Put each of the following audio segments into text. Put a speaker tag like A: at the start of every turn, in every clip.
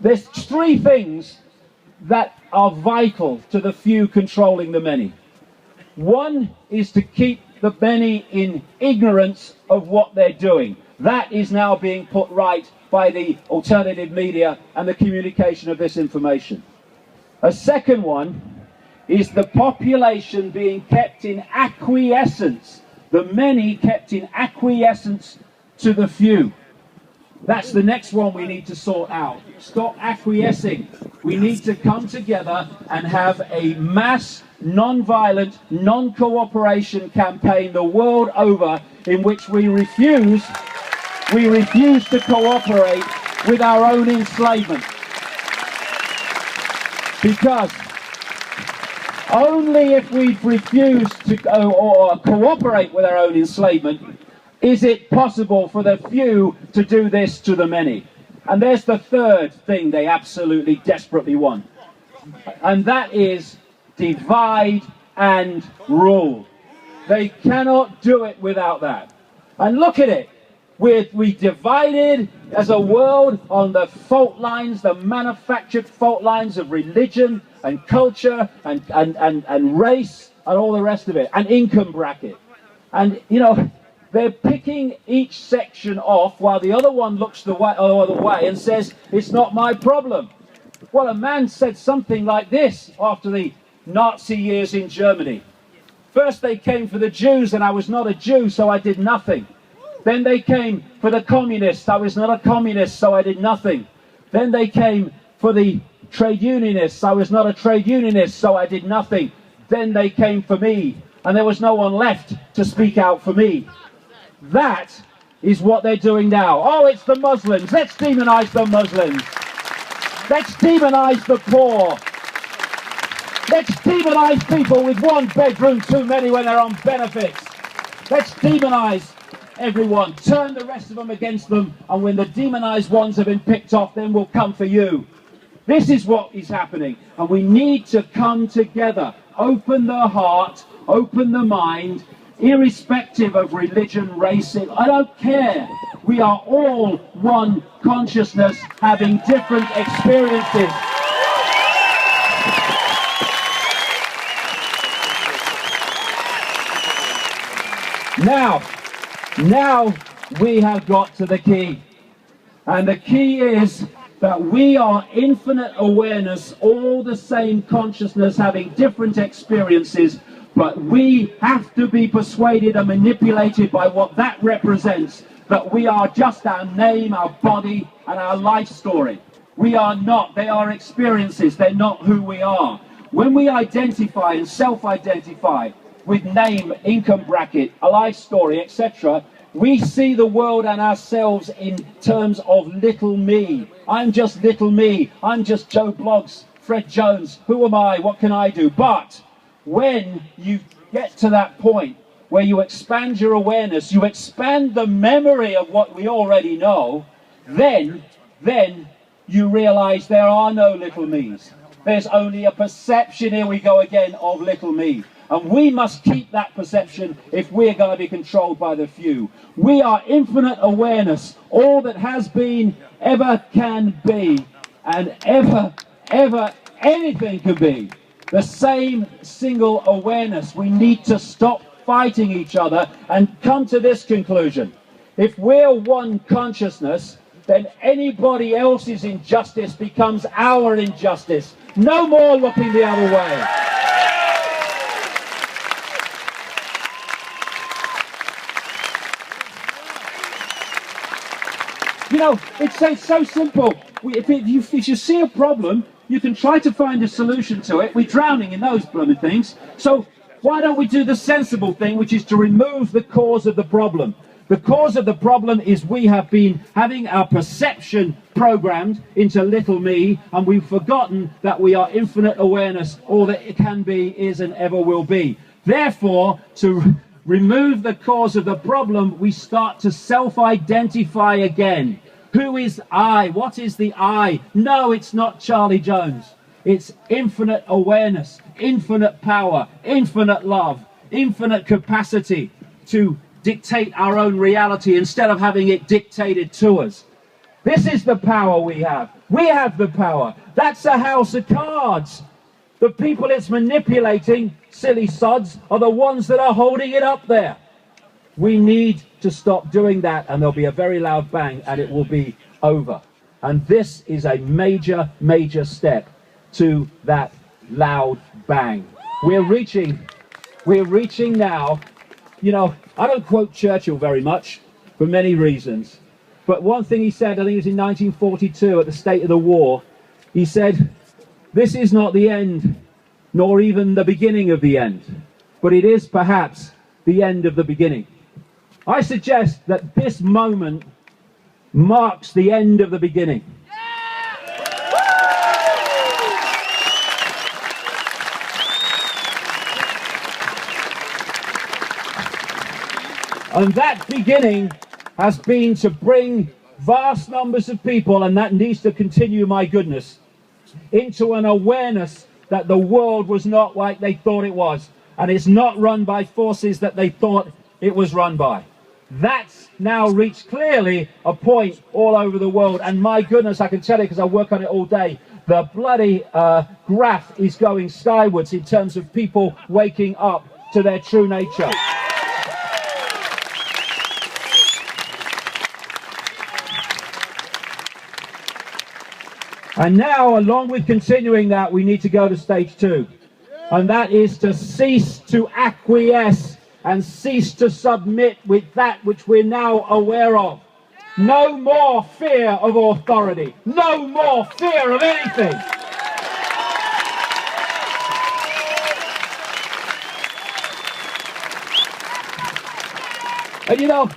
A: There's three things that are vital to the few controlling the many. One is to keep the many in ignorance of what they're doing. That is now being put right by the alternative media and the communication of this information. A second one is the population being kept in acquiescence, the many kept in acquiescence to the few. That's the next one we need to sort out. Stop acquiescing. We need to come together and have a mass, non-violent, non-cooperation campaign the world over in which we refuse to cooperate with our own enslavement. Because only if we refuse to cooperate with our own enslavement is it possible for the few to do this to the many. And there's the third thing they absolutely desperately want. And that is divide and rule. They cannot do it without that. And look at it. We divided as a world on the fault lines, the manufactured fault lines of religion and culture and race and all the rest of it, and income bracket. And, you know, they're picking each section off while the other one looks the other way and says, it's not my problem. Well, a man said something like this after the Nazi years in Germany. First they came for the Jews and I was not a Jew, so I did nothing. Then they came for the communists. I was not a communist, so I did nothing. Then they came for the trade unionists. I was not a trade unionist, so I did nothing. Then they came for me, and there was no one left to speak out for me. That is what they're doing now. Oh, it's the Muslims. Let's demonize the Muslims. Let's demonize the poor. Let's demonize people with one bedroom too many when they're on benefits. Let's demonize everyone. Turn the rest of them against them, and when the demonized ones have been picked off, then we'll come for you. This is what is happening, and we need to come together. Open the heart, open the mind, irrespective of religion, race, I don't care. We are all one consciousness having different experiences. Now we have got to the key. And the key is that we are infinite awareness, all the same consciousness having different experiences, but we have to be persuaded and manipulated by what that represents, that we are just our name, our body, and our life story. We are not. They are experiences. They're not who we are. When we identify and self-identify with name, income bracket, a life story, etc., we see the world and ourselves in terms of little me. I'm just little me. I'm just Joe Bloggs, Fred Jones. Who am I? What can I do? But when you get to that point where you expand your awareness, you expand the memory of what we already know, then you realize there are no little me's. There's only a perception, here we go again, of little me. And we must keep that perception if we're going to be controlled by the few. We are infinite awareness, all that has been, ever can be, and ever anything can be. The same single awareness. We need to stop fighting each other and come to this conclusion. If we're one consciousness, then anybody else's injustice becomes our injustice. No more looking the other way. You know, it's so simple. If you see a problem, you can try to find a solution to it. We're drowning in those blooming things. So why don't we do the sensible thing, which is to remove the cause of the problem? The cause of the problem is we have been having our perception programmed into little me, and we've forgotten that we are infinite awareness. All that it can be, is, and ever will be. Therefore, to remove the cause of the problem, we start to self-identify again. Who is I? What is the I? No, it's not Charlie Jones. It's infinite awareness, infinite power, infinite love, infinite capacity to dictate our own reality instead of having it dictated to us. This is the power we have. We have the power. That's a house of cards. The people it's manipulating, silly sods, are the ones that are holding it up there. We need to stop doing that, and there'll be a very loud bang, and it will be over. And this is a major, major step to that loud bang. We're reaching now, you know, I don't quote Churchill very much for many reasons, but one thing he said, I think it was in 1942 at the State of the War, he said, "This is not the end, nor even the beginning of the end, but it is perhaps the end of the beginning." I suggest that this moment marks the end of the beginning. And that beginning has been to bring vast numbers of people, and that needs to continue, my goodness, into an awareness that the world was not like they thought it was, and it's not run by forces that they thought it was run by. That's now reached clearly a point all over the world, and my goodness, I can tell you because I work on it all day, the bloody graph is going skywards in terms of people waking up to their true nature. And now, along with continuing that, we need to go to stage 2. And that is to cease to acquiesce and cease to submit with that which we're now aware of. No more fear of authority. No more fear of anything. And you know,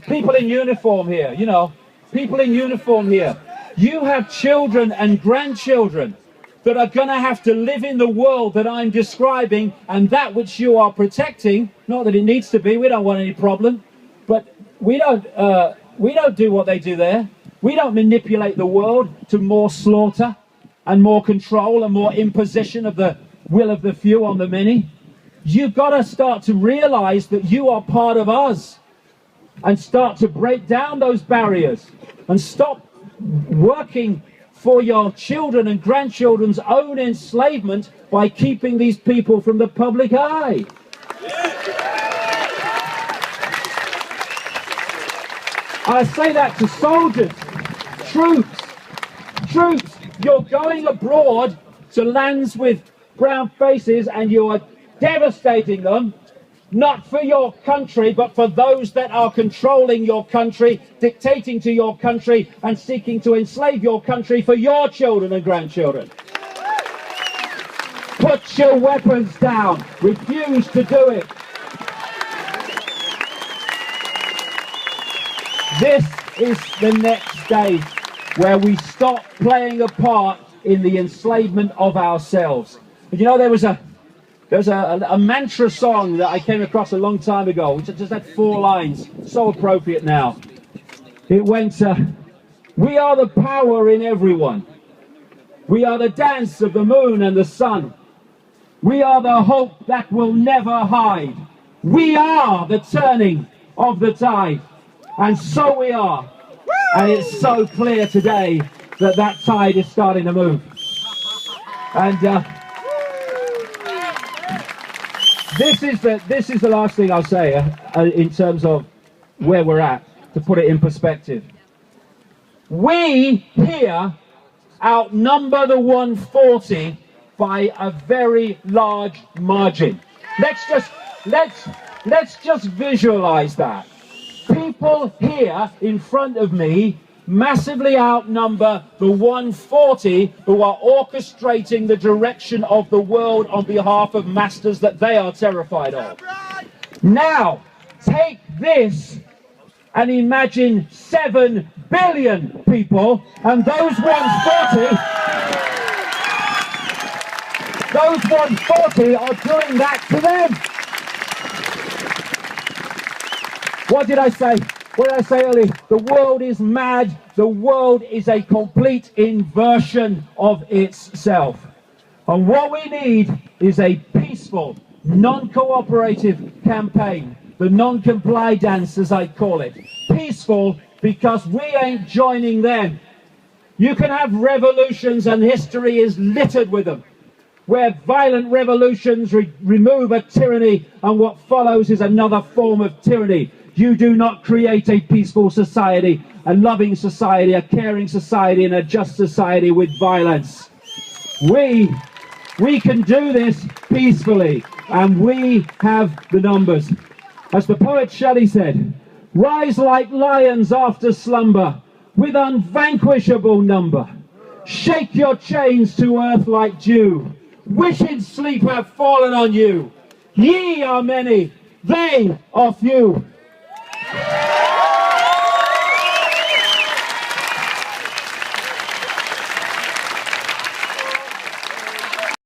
A: people in uniform here, people in uniform here, you have children and grandchildren that are going to have to live in the world that I'm describing, and that which you are protecting. Not that it needs to be, we don't want any problem, but we don't do what they do there. We don't manipulate the world to more slaughter and more control and more imposition of the will of the few on the many. You've got to start to realize that you are part of us and start to break down those barriers and stop working for your children and grandchildren's own enslavement by keeping these people from the public eye. I say that to soldiers, troops, you're going abroad to lands with brown faces and you are devastating them, not for your country, but for those that are controlling your country, dictating to your country, and seeking to enslave your country for your children and grandchildren. Put your weapons down. Refuse to do it. This is the next stage where we stop playing a part in the enslavement of ourselves. But you know, there was a mantra song that I came across a long time ago, which just had 4 lines, so appropriate now. It went, we are the power in everyone. We are the dance of the moon and the sun. We are the hope that will never hide. We are the turning of the tide. And so we are. And it's so clear today that that tide is starting to move. And this is the last thing I'll say in terms of where we're at, to put it in perspective. We here outnumber the 140 by a very large margin. Let's just visualize that. People here in front of me massively outnumber the 140 who are orchestrating the direction of the world on behalf of masters that they are terrified of. Now, take this and imagine 7 billion people, and those 140 are doing that to them. What did I say? What did I say earlier? The world is mad. The world is a complete inversion of itself. And what we need is a peaceful, non-cooperative campaign. The non-comply dance, as I call it. Peaceful because we ain't joining them. You can have revolutions, and history is littered with them, where violent revolutions remove a tyranny, and what follows is another form of tyranny. You do not create a peaceful society, a loving society, a caring society, and a just society with violence. We can do this peacefully, and we have the numbers. As the poet Shelley said, rise like lions after slumber, with unvanquishable number. Shake your chains to earth like dew. Wicked sleep have fallen on you. Ye are many, they are few.